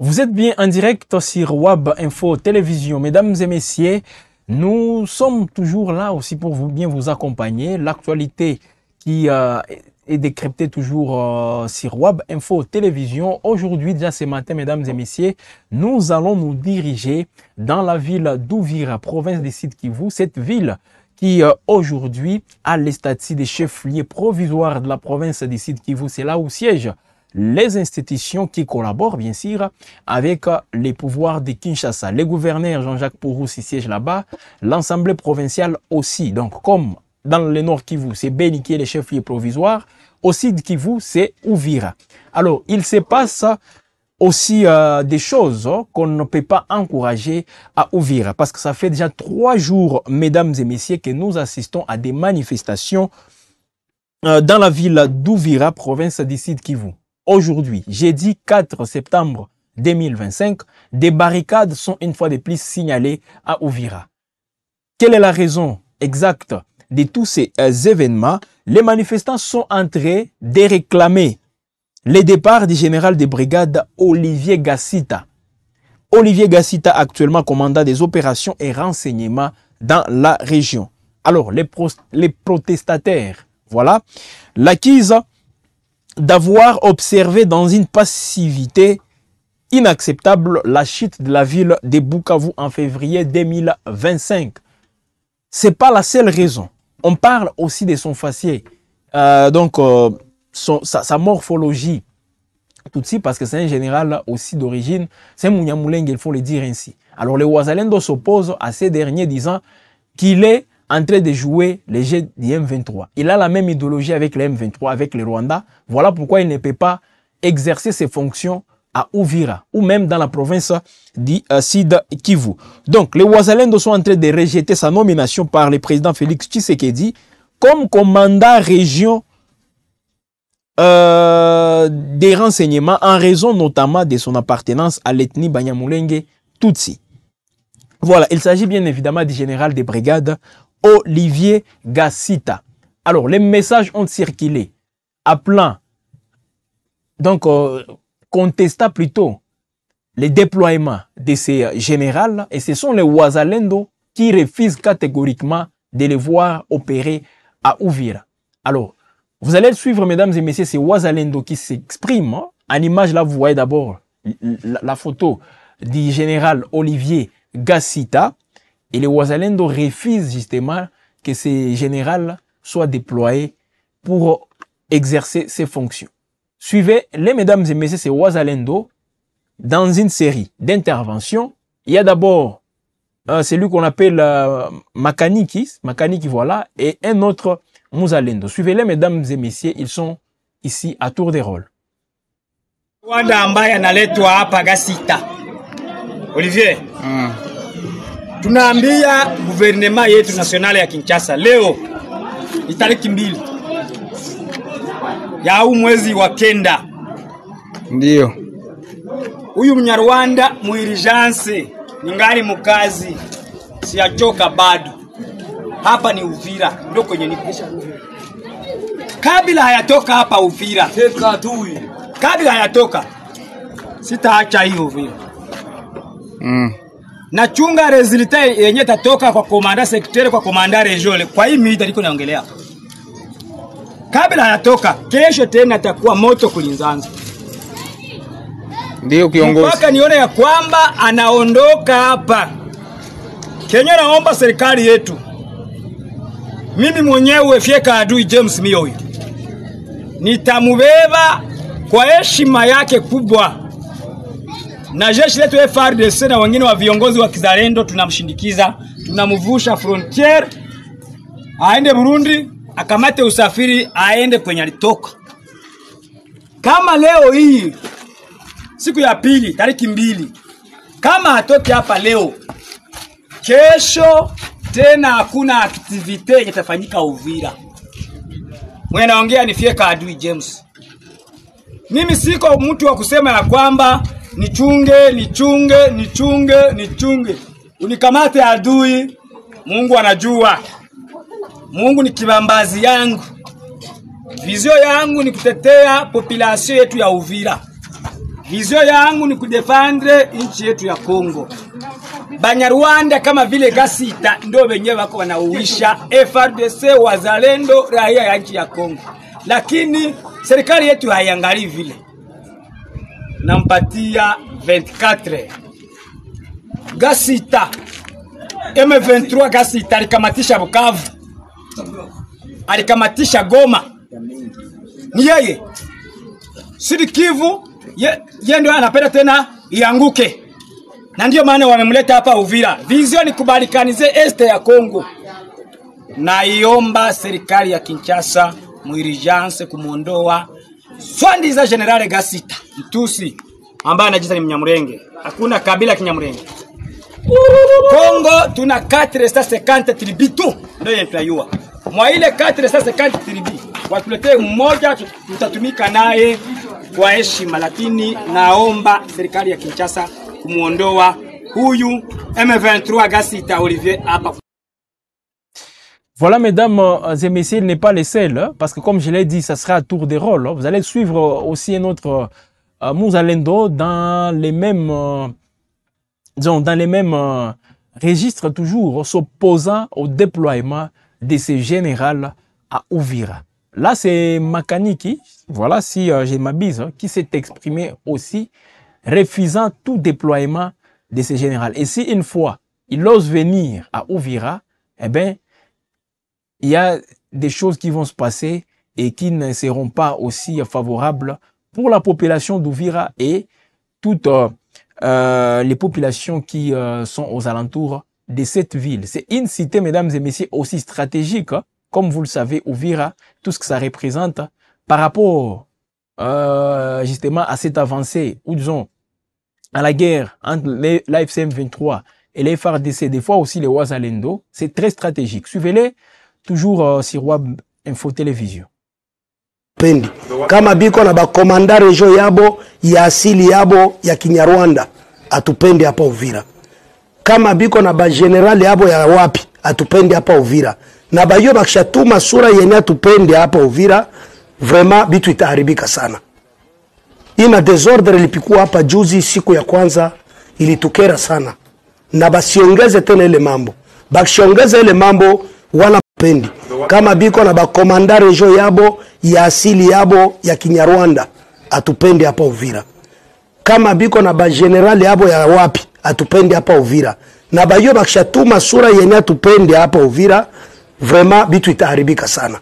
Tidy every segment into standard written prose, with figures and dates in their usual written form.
Vous êtes bien en direct sur Wab Info Télévision. Mesdames et messieurs, nous sommes toujours là aussi pour bien vous accompagner. L'actualité qui est décryptée toujours sur Wab Info Télévision. Aujourd'hui, déjà ce matin, mesdames et messieurs, nous allons nous diriger dans la ville d'Ouvira, province du Sud Kivu. Cette ville qui aujourd'hui a le statut de chef-lieu provisoire de la province du Sud Kivu. C'est là où siègent les institutions qui collaborent, bien sûr, avec les pouvoirs de Kinshasa. Le gouverneur Jean-Jacques Pouroussi siège là-bas, l'Assemblée provinciale aussi. Donc, comme dans le Nord Kivu, c'est Beni qui est le chef-lieu provisoire, au Sud Kivu, c'est Ouvira. Alors, il se passe aussi des choses qu'on ne peut pas encourager à Ouvira, parce que ça fait déjà 3 jours, mesdames et messieurs, que nous assistons à des manifestations dans la ville d'Ouvira, province du Sud Kivu. Aujourd'hui, jeudi 4 septembre 2025, des barricades sont une fois de plus signalées à Ouvira. Quelle est la raison exacte de tous ces événements? Les manifestants sont en train de réclamer le départ du général de brigade Olivier Gassita. Olivier Gassita, actuellement commandant des opérations et renseignements dans la région. Alors, les protestataires, voilà, l'accusent d'avoir observé dans une passivité inacceptable la chute de la ville de Bukavu en février 2025. Ce n'est pas la seule raison. On parle aussi de son faciès, sa morphologie, tout de suite, parce que c'est un général aussi d'origine, c'est Munyamulenge, il faut le dire ainsi. Alors les Ouazalendo s'opposent à ces derniers disant qu'il est en train de jouer les jeux du M23. Il a la même idéologie avec le M23, avec le Rwanda. Voilà pourquoi il ne peut pas exercer ses fonctions à Ouvira ou même dans la province du Sud Kivu. Donc, les Ouazalendo sont en train de rejeter sa nomination par le président Félix Tshisekedi comme commandant région des renseignements en raison notamment de son appartenance à l'ethnie Banyamulenge Tutsi. Voilà, il s'agit bien évidemment du général de brigade Olivier Gassita. Alors, les messages ont circulé appelant, donc contestant plutôt les déploiements de ces généraux, et ce sont les Ouazalendo qui refusent catégoriquement de les voir opérer à Ouvira. Alors, vous allez suivre, mesdames et messieurs, ces Ouazalendo qui s'expriment. En image, là, vous voyez d'abord la photo du général Olivier Gassita. Et les Ouazalendo refusent justement que ces généraux soient déployés pour exercer ces fonctions. Suivez les mesdames et messieurs, ces Ouazalendo dans une série d'interventions. Il y a d'abord celui qu'on appelle Makaniki, voilà, et un autre Muzalendo. Suivez-les, mesdames et messieurs, ils sont ici à tour de rôle. Wanda ambaye analetwa hapa Gassita. Olivier. Tunaambia guvernema yetu nasionale ya Kinshasa leo ni tariki 2 ya huu mwezi wa 9. Ndio. Huyu Mnyarwanda muirijanse ningali mukazi siachoka bado. Hapa ni Uvira ndio kwenye nikisha. Kabla hayatoka hapa Uvira. Teka tu. Kabla hayatoka sitaacha hiyo Uvira. Na chunga resulta yenye tatoka kwa komanda sekretari kwa komanda regional kwa hii mita liko naongelea. Kabla hayatoka kesho tena atakuwa moto kulinzanza. Ndio kiongozi. Mpaka nione ya kwamba anaondoka hapa. Kenya naomba serikali yetu. Mimi mwenyewe Fieka Adui James Mioyo. Nitamubeba kwa heshima yake kubwa. Na jeshi letu FARDC na wengine wa viongozi wa kizalendo tunamshindikiza, tunamvusha frontier aende Burundi, akamate usafiri aende kwenye alitoka. Kama leo hii siku ya pili tariki 2, kama hatoki hapa leo, kesho tena hakuna activity itafanyika Uvira. Mwenye naongea ni Fieka Adui James. Mimi siko mtu wa kusema ya kwamba nichunge. Unikamate adui, Mungu anajua. Mungu ni kibambazi yangu. Vizio yangu ni kutetea population yetu ya Uvira. Vizio yangu ni kudefendre nchi yetu ya Kongo. Banyarwanda kama vile Gasita ndio wenyewe wako wanauisha FRDC, wazalendo, raia ya nchi ya Kongo. Lakini serikali yetu haiangalii vile. Nampatia 24. Gasita M23 Gasita alikamatisha Bukavu, alikamatisha Goma. Ni yeye Sud Kivu yeye ndio anapenda tena ianguke, na ndio maana wamemleta hapa Uvira. Vision kubalikanize este ya Kongo. Na iomba serikali ya Kinshasa muirijanse kumuondoa swandi za General Gasita Mtusi ambaye anajiita ni Mnyamurenge. Hakuna kabila Kinyamurenge. Kongo tuna 450 tribu tu ndio tunayua. Mwa ile 450 tribu watuletee mmoja tutatumika naye kwa heshima, lakini naomba serikali ya Kinshasa kumuondoa huyu M23 Gasita Olivier hapa. Voilà, mesdames et messieurs, il n'est pas les seuls, parce que comme je l'ai dit, ça sera à tour de rôle. Vous allez suivre aussi un autre Mouzalendo dans les mêmes, registres, toujours s'opposant au déploiement de ces généraux à Uvira. Là, c'est Makaniki, voilà, si je m'abuse, qui s'est exprimé aussi, refusant tout déploiement de ces généraux. Et si une fois, il ose venir à Uvira, eh bien, il y a des choses qui vont se passer et qui ne seront pas aussi favorables pour la population d'Uvira et toutes les populations qui sont aux alentours de cette ville. C'est une cité, mesdames et messieurs, aussi stratégique, hein, comme vous le savez, Uvira, tout ce que ça représente par rapport justement à cette avancée, ou disons, à la guerre entre l'AFC M23 et les FARDC, des fois aussi les Wazalendo, c'est très stratégique. Suivez-les toujours sur Wab Info Télévision. Pendi kama biko na bakomanda rejo yabo ya asili yabo ya Kinyarwanda atupendi hapa Uvira. Kama biko na ba general yabo ya wapi atupendi hapa Uvira. Na bayo bakishatuma sura yenye atupendi hapa Uvira, vraiment bitu itaharibika sana. Ina desordre ilipikuwa hapa juzi siku ya kwanza ilitukera sana. Na basiongeze tena ile mambo. Bakishongeza ile mambo wala pendi. Kama biko na bakomanda rejo yabo ya asili yabo ya Kinyarwanda atupendi hapa Uvira. Kama biko na ba general yabo ya wapi atupendi hapa Uvira. Na bayo bakishatuma sura yenye atupendi hapa Uvira, vraiment bitu itaharibika sana.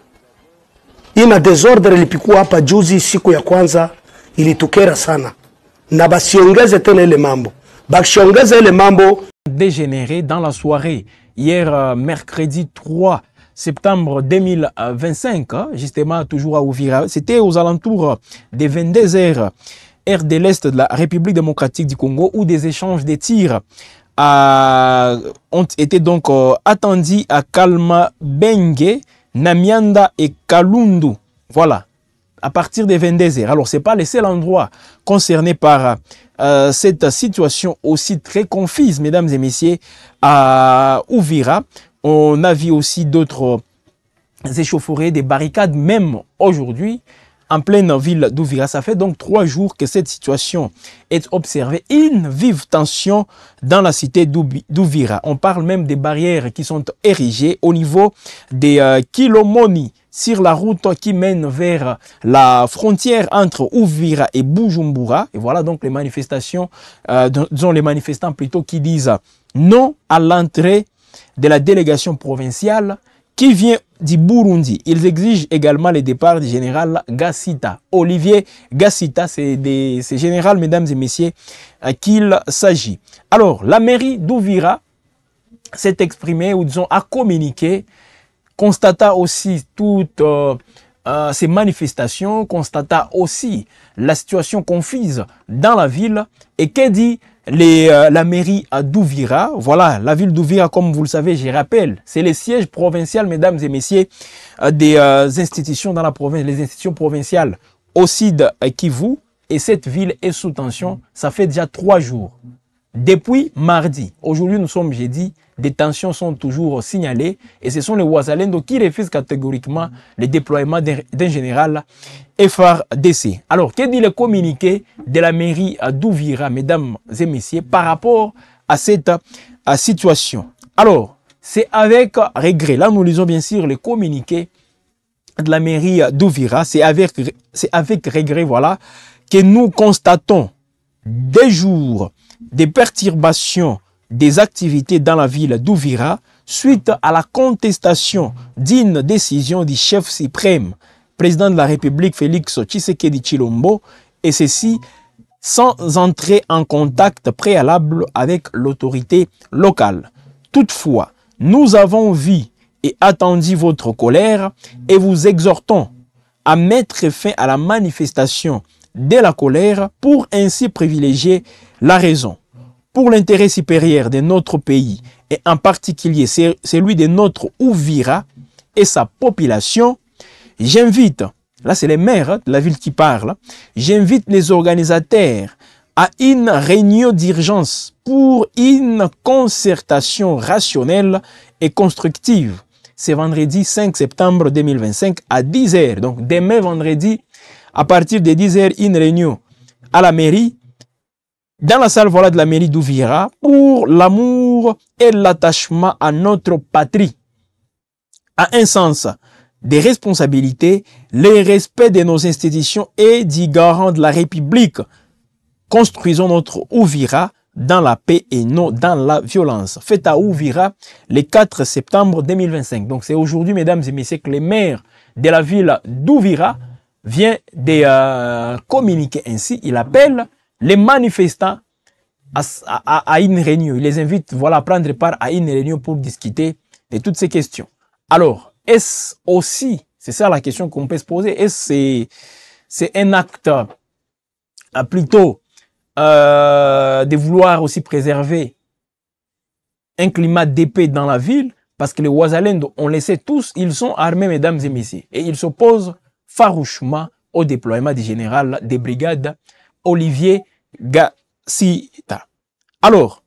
Ina desordre ilipikuwa hapa juzi siku ya kwanza ilitukera sana. Na basiongeze tena ile mambo. Bakishongeza ile mambo dégénéré dans la soirée hier mercredi 3 septembre 2025, justement toujours à Uvira. C'était aux alentours des 22 heures, heure de l'Est de la République démocratique du Congo, où des échanges de tirs ont été donc attendus à Kalma Bengue, Namianda et Kalundu. Voilà, à partir des 22 heures. Alors, ce n'est pas le seul endroit concerné par cette situation aussi très confuse, mesdames et messieurs, à Uvira. On a vu aussi d'autres échauffourées, des barricades, même aujourd'hui, en pleine ville d'Uvira. Ça fait donc 3 jours que cette situation est observée. Une vive tension dans la cité d'Uvira. On parle même des barrières qui sont érigées au niveau des Kilomoni, sur la route qui mène vers la frontière entre Uvira et Bujumbura. Et voilà donc les manifestations, disons les manifestants plutôt, qui disent non à l'entrée de la délégation provinciale qui vient du Burundi. Ils exigent également le départ du général Gasita. Olivier Gasita, c'est ce général, mesdames et messieurs, qu'il s'agit. Alors, la mairie d'Uvira s'est exprimée, ou disons, a communiqué, constata aussi toutes ces manifestations, constata aussi la situation confuse dans la ville. Et que dit la mairie d'Uvira? Voilà, la ville d'Uvira, comme vous le savez, je rappelle, c'est le siège provincial, mesdames et messieurs, des institutions dans la province, les institutions provinciales au Sud Kivu. Et cette ville est sous tension. Ça fait déjà 3 jours. depuis mardi. Aujourd'hui, nous sommes jeudi. Des tensions sont toujours signalées et ce sont les Wazalendo qui refusent catégoriquement le déploiement d'un général FARDC. Alors, que dit le communiqué de la mairie d'Ouvira, mesdames et messieurs, par rapport à cette situation? Alors, c'est avec regret. Là, nous lisons bien sûr le communiqué de la mairie d'Ouvira. C'est avec regret, voilà, que nous constatons des jours de perturbations des activités dans la ville d'Ouvira suite à la contestation d'une décision du chef suprême, président de la République Félix Tshisekedi Tshilombo, et ceci sans entrer en contact préalable avec l'autorité locale. Toutefois, nous avons vu et attendu votre colère et vous exhortons à mettre fin à la manifestation de la colère pour ainsi privilégier la raison. Pour l'intérêt supérieur de notre pays et en particulier celui de notre Ouvira et sa population, j'invite, là c'est les maires de la ville qui parlent, j'invite les organisateurs à une réunion d'urgence pour une concertation rationnelle et constructive. C'est vendredi 5 septembre 2025 à 10h. Donc demain vendredi, à partir de 10h, une réunion à la mairie, dans la salle voilà, de la mairie d'Ouvira, pour l'amour et l'attachement à notre patrie, à un sens des responsabilités, le respect de nos institutions et du garant de la République. Construisons notre Ouvira dans la paix et non dans la violence. Faites à Ouvira le 4 septembre 2025. Donc c'est aujourd'hui, mesdames et messieurs, que les maires de la ville d'Ouvira viennent de communiquer ainsi. Il appelle les manifestants à une réunion. Il les invite voilà, à prendre part à une réunion pour discuter de toutes ces questions. Alors, est-ce aussi, c'est ça la question qu'on peut se poser, est-ce que c'est un acte plutôt de vouloir aussi préserver un climat d'épée dans la ville? Parce que les Wazalendo, on les sait tous, ils sont armés, mesdames et messieurs, et ils s'opposent farouchement au déploiement du général des brigades Olivier Gassita. Alors,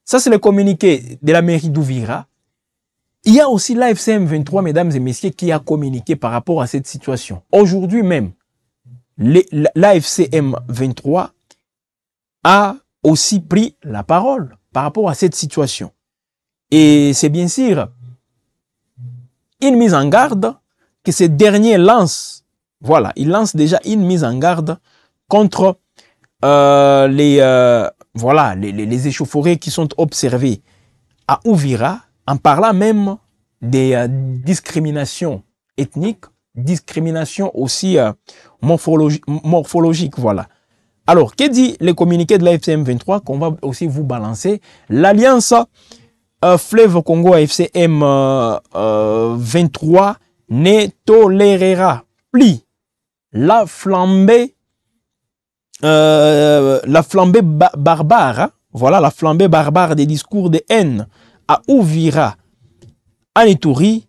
ça c'est le communiqué de la mairie d'Ouvira. Il y a aussi l'AFCM 23, mesdames et messieurs, qui a communiqué par rapport à cette situation. Aujourd'hui même, l'AFCM 23 a aussi pris la parole par rapport à cette situation. Et c'est bien sûr une mise en garde que ces derniers lancent. Voilà, ils lancent déjà une mise en garde contre les échauffourées qui sont observées à Ouvira, en parlant même des discriminations ethniques, discriminations aussi morphologiques, voilà. Alors, que dit le communiqué de l'AFCM 23 qu'on va aussi vous balancer? L'Alliance Fleuve Congo AFCM 23 ne tolérera plus la flambée barbare, hein? Voilà, la flambée barbare des discours de haine à Ouvira, en Ituri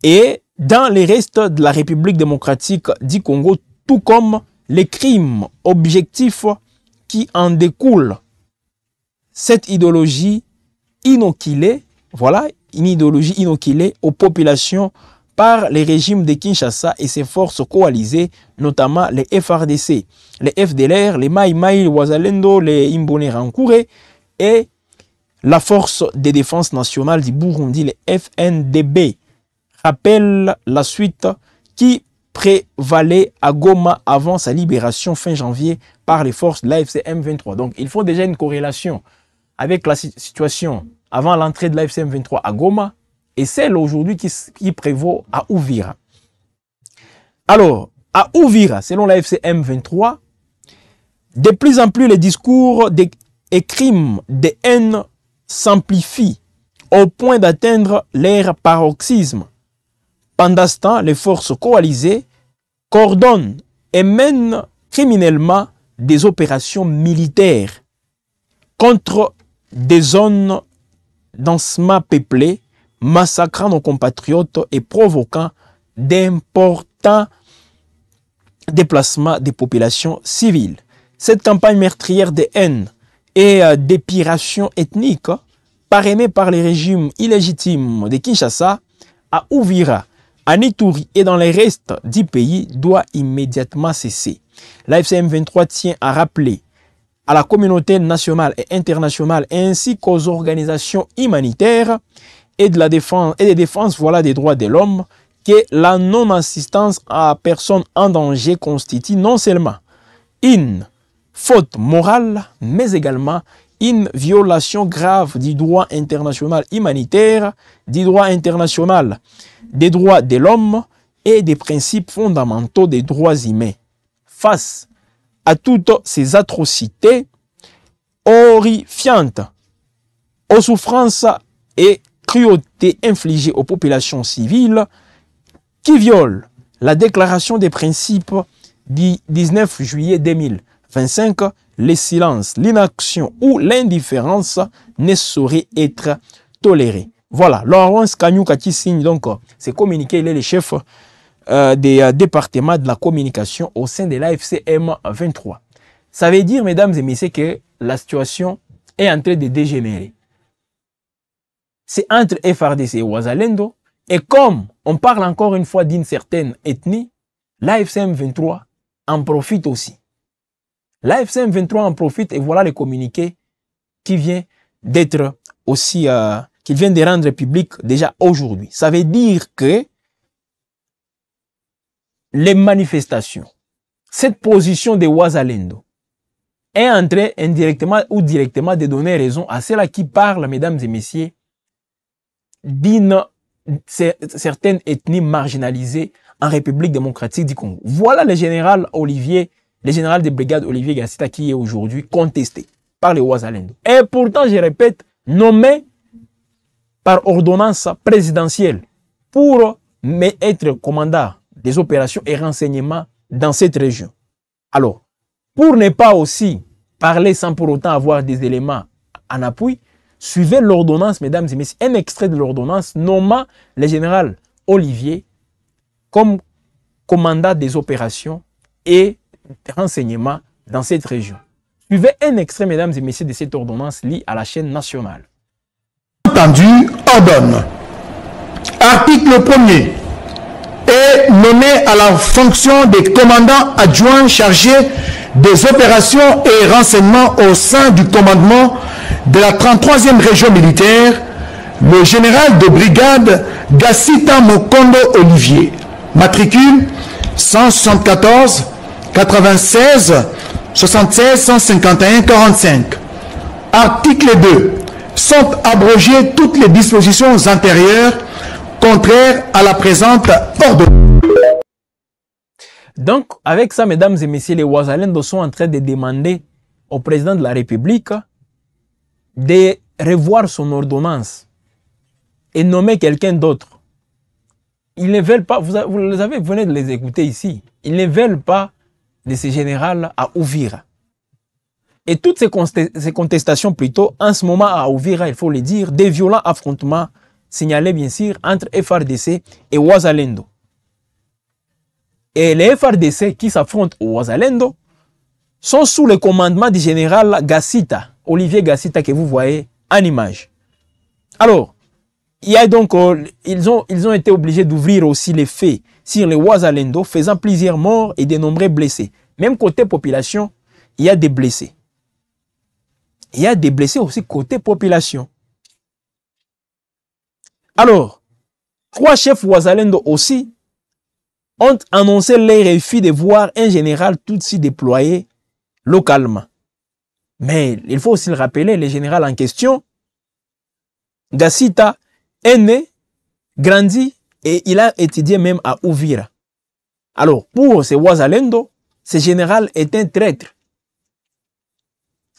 et dans les restes de la République démocratique du Congo, tout comme les crimes objectifs qui en découlent. Cette idéologie inoculée, voilà, une idéologie inoculée aux populations par les régimes de Kinshasa et ses forces coalisées, notamment les FARDC, les FDLR, les Mai Mai, les Wazalendo, les Imbonerakure et la force de défense nationale du Burundi, les FNDB. Rappelle la suite qui prévalait à Goma avant sa libération fin janvier par les forces de l'AFCM 23. Donc, il faut déjà une corrélation avec la situation avant l'entrée de l'AFCM 23 à Goma et celle aujourd'hui qui prévaut à Ouvira. Alors, à Ouvira, selon l'AFCM 23, de plus en plus les discours et crimes de haine s'amplifient au point d'atteindre leur paroxysme. Pendant ce temps, les forces coalisées coordonnent et mènent criminellement des opérations militaires contre des zones densément peuplées, massacrant nos compatriotes et provoquant d'importants déplacements des populations civiles. Cette campagne meurtrière de haine et d'épuration ethnique parrainé par les régimes illégitimes de Kinshasa à Uvira, à Ituri et dans les restes du pays doit immédiatement cesser. L'AFC M23 tient à rappeler à la communauté nationale et internationale ainsi qu'aux organisations humanitaires et de la défense et des défenses des droits de l'homme que la non-assistance à personnes en danger constitue non seulement une faute morale, mais également une violation grave du droit international humanitaire, du droit international des droits de l'homme et des principes fondamentaux des droits humains. Face à toutes ces atrocités horrifiantes, aux souffrances et cruautés infligées aux populations civiles qui violent la déclaration des principes du 19 juillet 2025, le silence, l'inaction ou l'indifférence ne sauraient être tolérés. Voilà, Laurence Kanyuka qui signe donc ces communiqués, il est le chef des départements de la communication au sein de l'AFC M23. Ça veut dire, mesdames et messieurs, que la situation est en train de dégénérer. C'est entre FRDC et Wazalendo, et comme on parle encore une fois d'une certaine ethnie, l'AFC M23 en profite aussi. L'AFC M23 en profite et voilà le communiqué qui vient d'être aussi, qu'il vient de rendre public déjà aujourd'hui. Ça veut dire que les manifestations, cette position de Wazalendo est en train indirectement ou directement de donner raison à ceux-là qui parlent, mesdames et messieurs, d'une certaine ethnie marginalisée en République démocratique du Congo. Voilà le général de brigade Olivier Gassita qui est aujourd'hui contesté par les Wazalendo. Et pourtant, je répète, nommé par ordonnance présidentielle pour être commandant des opérations et renseignements dans cette région. Alors, pour ne pas aussi parler sans pour autant avoir des éléments en appui, suivez l'ordonnance, mesdames et messieurs, un extrait de l'ordonnance nommant le général Olivier comme commandant des opérations et renseignements dans cette région. Suivez un extrait, mesdames et messieurs, de cette ordonnance liée à la chaîne nationale. Entendu, ordonne. Article 1er. Est nommé à la fonction des commandants adjoints chargés des opérations et renseignements au sein du commandement de la 33e région militaire, le général de brigade Gassita Mokondo Olivier, matricule 174 96 76 151 45. Article 2. Sont abrogées toutes les dispositions antérieures contraires à la présente ordonnance. Donc, avec ça, mesdames et messieurs, les Wazalendo sont en train de demander au président de la République de revoir son ordonnance et nommer quelqu'un d'autre. Ils ne veulent pas, vous venez de les écouter ici, ils ne veulent pas de ce général à Uvira. Et toutes ces contestations plutôt, en ce moment à Uvira, il faut le dire, des violents affrontements signalés bien sûr entre FRDC et Wazalendo. Et les FRDC qui s'affrontent au Wazalendo sont sous le commandement du général Gassita, Olivier Gassita que vous voyez en image. Alors, il y a donc, ils ont été obligés d'ouvrir aussi les faits sur les Wazalendo, faisant plusieurs morts et de nombreux blessés. Même côté population, il y a des blessés. Il y a des blessés aussi côté population. Alors, 3 chefs Wazalendo aussi ont annoncé leur refus de voir un général Tutsi déployé localement. Mais il faut aussi le rappeler, le général en question, Gassita, est né, grandi et il a étudié même à Uvira. Alors, pour ce Wazalendo, ce général est un traître.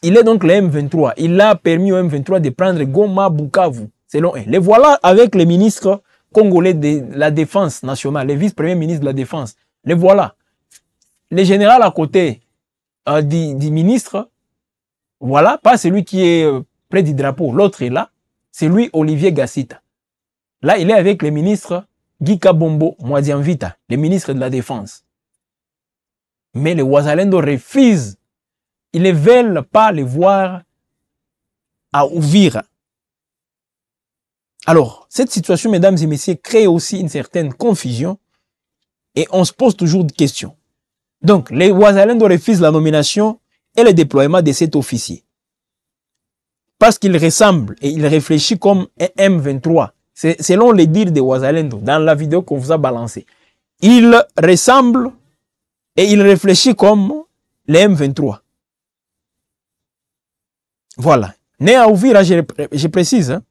Il est donc le M23. Il a permis au M23 de prendre Goma, Bukavu, selon eux. Les voilà avec le ministre congolais de la Défense nationale, le vice-premier ministre de la Défense. Les voilà. Le général à côté du ministre, voilà, pas celui qui est près du drapeau, l'autre est là, c'est lui, Olivier Gassita. Là, il est avec le ministre Guy Kabombo Mwadianvita, le ministre de la Défense. Mais les Wazalendo refusent. Ils ne veulent pas les voir à Uvira. Alors, cette situation, mesdames et messieurs, crée aussi une certaine confusion et on se pose toujours des questions. Donc, les Wazalendo refusent la nomination et le déploiement de cet officier. Parce qu'il ressemble et il réfléchit comme un M23. C'est selon les dires de Wazalendo, dans la vidéo qu'on vous a balancée. Il ressemble et il réfléchit comme les M23. Voilà. Né à Uvira, je précise. Hein.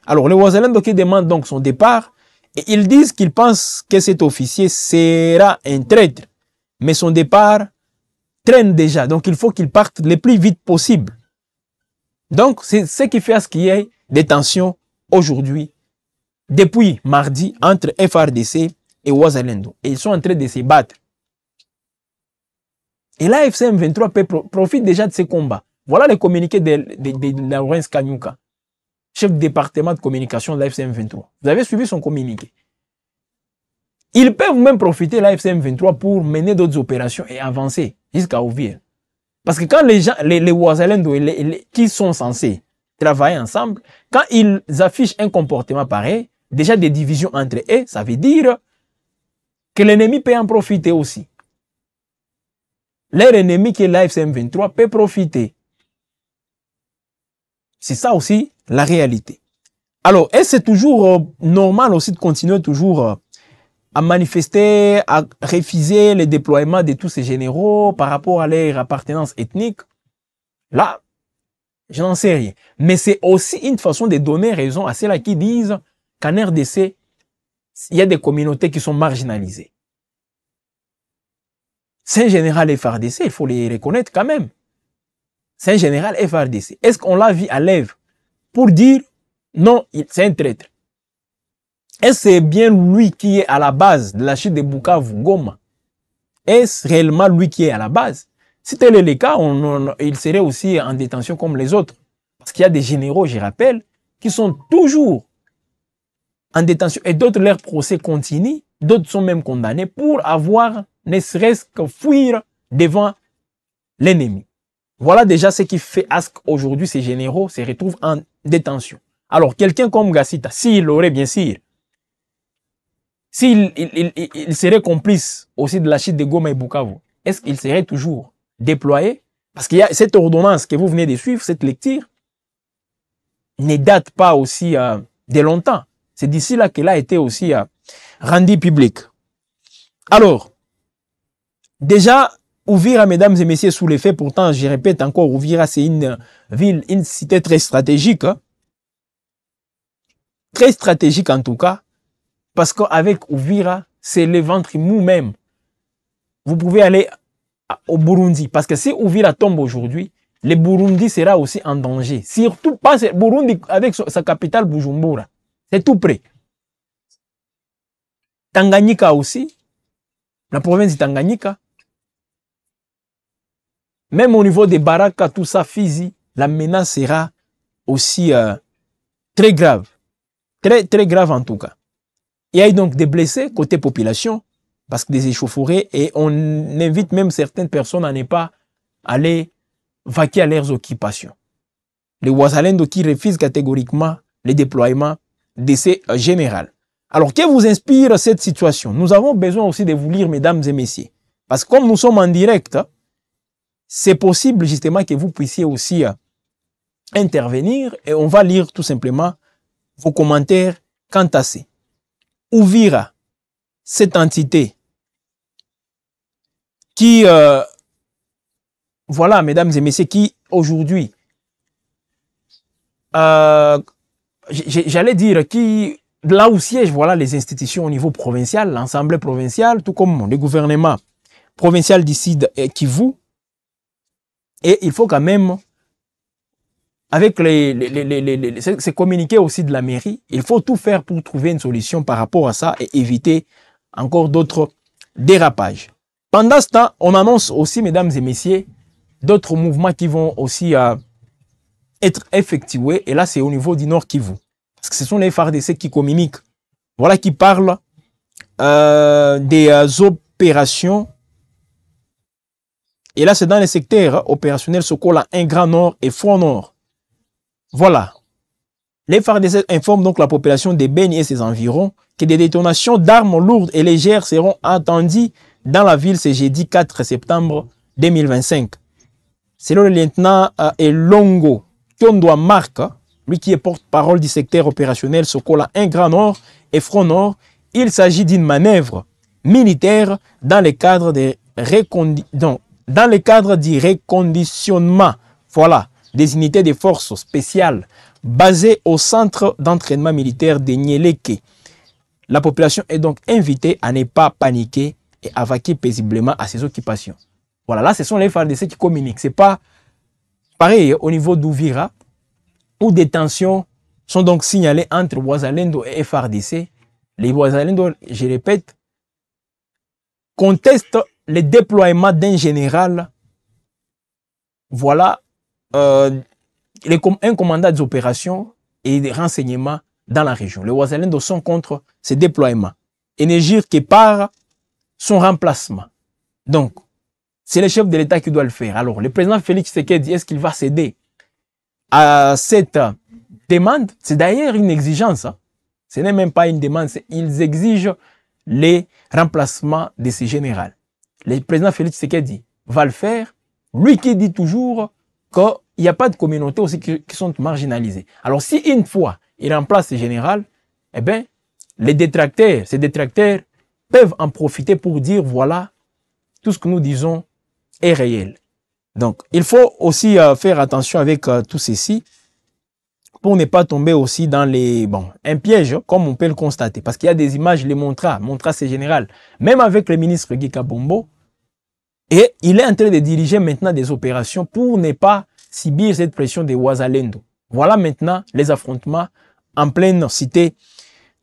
Alors, les Wazalendo qui demandent donc son départ, et ils disent qu'ils pensent que cet officier sera un traître. Mais son départ traîne déjà. Donc, il faut qu'il parte le plus vite possible. Donc, c'est ce qui fait à ce qu'il y ait des tensions aujourd'hui, depuis mardi, entre FRDC et Wazalendo. Et ils sont en train de se battre. Et là, FCM23 profite déjà de ces combats. Voilà les communiqués de Laurence Kanyuka, chef du département de communication de la FCM23. Vous avez suivi son communiqué. Ils peuvent même profiter de la FCM23 pour mener d'autres opérations et avancer jusqu'à Uvira. Parce que quand les gens, les Wazalendo qui sont censés travailler ensemble, quand ils affichent un comportement pareil, déjà des divisions entre eux, ça veut dire que l'ennemi peut en profiter aussi. Leur ennemi qui est la FCM23 peut profiter. C'est ça aussi la réalité. Alors, est-ce que c'est toujours normal aussi de continuer toujours à manifester, à refuser le déploiement de tous ces généraux par rapport à leur appartenance ethnique? Là, je n'en sais rien. Mais c'est aussi une façon de donner raison à ceux-là qui disent qu'en RDC, il y a des communautés qui sont marginalisées. C'est un général FRDC, il faut les reconnaître quand même. C'est un général FRDC. Est-ce qu'on l'a vu à l'œuvre pour dire non, c'est un traître? Est-ce que c'est bien lui qui est à la base de la chute de Bukavu, Goma? Est-ce réellement lui qui est à la base? Si tel est le cas, il serait aussi en détention comme les autres. Parce qu'il y a des généraux, je rappelle, qui sont toujours en détention. Et d'autres, leur procès continue. D'autres sont même condamnés pour avoir, ne serait-ce que fuir devant l'ennemi. Voilà déjà ce qui fait à ce qu'aujourd'hui, ces généraux se retrouvent en détention. Alors, quelqu'un comme Gassita, s'il aurait bien sûr, s'il serait complice aussi de la chute de Goma et Bukavu, est-ce qu'il serait toujours déployé? Parce qu'il y a cette ordonnance que vous venez de suivre, cette lecture, ne date pas aussi de longtemps. C'est d'ici là qu'elle a été aussi rendue publique. Alors, déjà, Uvira, mesdames et messieurs, sous les faits, pourtant, je répète encore, Uvira, c'est une ville, une cité très stratégique. Hein? Très stratégique en tout cas, parce qu'avec Uvira, c'est le ventre mou même. Vous pouvez aller au Burundi, parce que si Uvira tombe aujourd'hui, le Burundi sera aussi en danger. Surtout pas Burundi avec sa capitale Bujumbura. C'est tout près. Tanganyika aussi, la province de Tanganyika. Même au niveau des Baraka, tout ça, Fizi, la menace sera aussi très grave. Très, très grave en tout cas. Il y a donc des blessés côté population, parce que des échauffourées, et on invite même certaines personnes à ne pas aller vaquer à leurs occupations. Les Wazalendo qui refusent catégoriquement le déploiement de ces généraux. Alors, que vous inspire cette situation? Nous avons besoin aussi de vous lire, mesdames et messieurs. Parce que comme nous sommes en direct, c'est possible justement que vous puissiez aussi intervenir et on va lire tout simplement vos commentaires quant à ça. Uvira, cette entité qui, voilà, mesdames et messieurs, qui aujourd'hui, j'allais dire, qui, là où siègent, voilà, les institutions au niveau provincial, l'Assemblée provinciale, tout comme le gouvernement provincial d'ici Kivu. Et il faut quand même, avec ces communiqués aussi de la mairie, il faut tout faire pour trouver une solution par rapport à ça et éviter encore d'autres dérapages. Pendant ce temps, on annonce aussi, mesdames et messieurs, d'autres mouvements qui vont aussi être effectués. Et là, c'est au niveau du Nord Kivu. Parce que ce sont les FARDC qui communiquent. Voilà, qui parlent des opérations. Et là, c'est dans les secteurs opérationnels Sokola, Ingra Nord et Front Nord. Voilà. Les FARDC informent donc la population de Beni et ses environs que des détonations d'armes lourdes et légères seront entendues dans la ville ce jeudi 4 septembre 2025. Selon le lieutenant Elongo Kyondwa Marc, lui qui est porte-parole du secteur opérationnel Sokola 1 Grand Nord et Front Nord, il s'agit d'une manœuvre militaire dans le cadre du reconditionnement, voilà, des unités de forces spéciales basées au centre d'entraînement militaire de Nyeleke. La population est donc invitée à ne pas paniquer et à vaquer paisiblement à ses occupations. Voilà, là, ce sont les FARDC qui communiquent. Ce n'est pas pareil au niveau d'Ouvira, où des tensions sont donc signalées entre Wazalendo et FARDC. Les Wazalendo, je répète, contestent le déploiement d'un général, voilà, un commandant des opérations et des renseignements dans la région. Les Wazalendo sont contre ce déploiement et ne jurent que par son remplacement. Donc, c'est le chef de l'État qui doit le faire. Alors, le président Félix Tshisekedi, est-ce qu'il va céder à cette demande? C'est d'ailleurs une exigence. Hein. Ce n'est même pas une demande, ils exigent les remplacements de ces généraux. Le président Félix Tshisekedi va le faire, lui qui dit toujours qu'il n'y a pas de communautés aussi qui sont marginalisées. Alors, si une fois il remplace ces généraux, eh bien, ces détracteurs peuvent en profiter pour dire, voilà, tout ce que nous disons est réel. Donc, il faut aussi faire attention avec tout ceci pour ne pas tomber aussi dans un piège, comme on peut le constater. Parce qu'il y a des images, les Montra c'est général, même avec le ministre Guy Kabombo, et il est en train de diriger maintenant des opérations pour ne pas subir cette pression des Wazalendo. Voilà maintenant les affrontements en pleine cité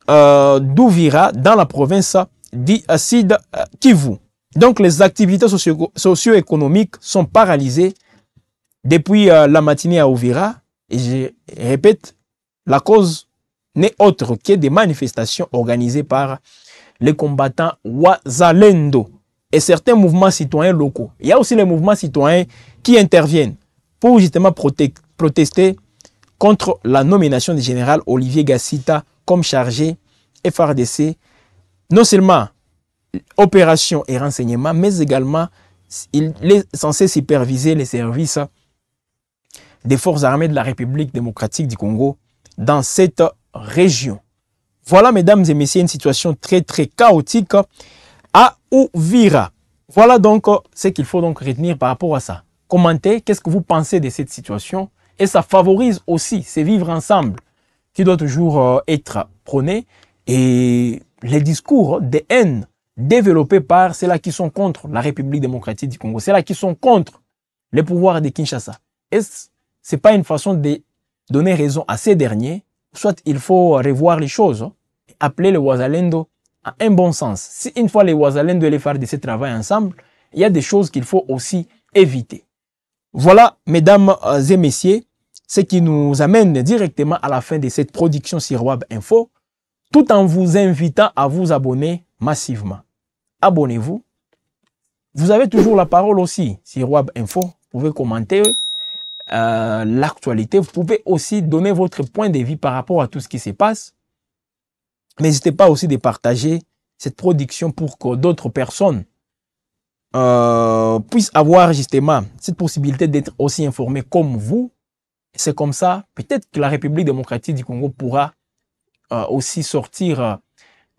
d'Ouvira, dans la province d'Acide Kivu. Donc, les activités socio-économiques sont paralysées depuis la matinée à Ouvira. Et je répète, la cause n'est autre que des manifestations organisées par les combattants Wazalendo et certains mouvements citoyens locaux. Il y a aussi les mouvements citoyens qui interviennent pour justement protester contre la nomination du général Olivier Gassita comme chargé FARDC, non seulement opération et renseignement, mais également il est censé superviser les services des forces armées de la République démocratique du Congo dans cette région. Voilà, mesdames et messieurs, une situation très très chaotique à Ouvira. Voilà donc ce qu'il faut donc retenir par rapport à ça. Commentez, qu'est-ce que vous pensez de cette situation? Et ça favorise aussi ce vivre ensemble qui doit toujours être prôné. Et les discours de haine développés par ceux-là qui sont contre la République démocratique du Congo, ceux-là qui sont contre les pouvoirs de Kinshasa. Et ce n'est pas une façon de donner raison à ces derniers. Soit il faut revoir les choses, appeler les Wazalendo à un bon sens. Si une fois les Wazalendo et les FARDC travaillent ensemble, il y a des choses qu'il faut aussi éviter. Voilà, mesdames et messieurs, ce qui nous amène directement à la fin de cette production sur Web Info, tout en vous invitant à vous abonner massivement. Abonnez-vous. Vous avez toujours la parole aussi sur Web Info. Vous pouvez commenter l'actualité. Vous pouvez aussi donner votre point de vue par rapport à tout ce qui se passe. N'hésitez pas aussi de partager cette production pour que d'autres personnes puissent avoir justement cette possibilité d'être aussi informées comme vous. C'est comme ça, peut-être que la République démocratique du Congo pourra aussi sortir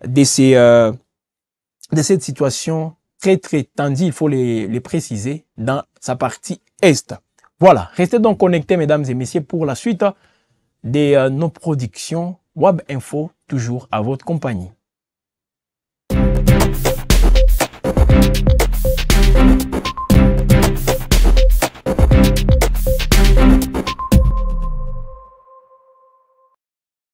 de cette situation très très tendue, il faut les préciser, dans sa partie Est. Voilà, restez donc connectés mesdames et messieurs pour la suite de nos productions Web Info, toujours à votre compagnie.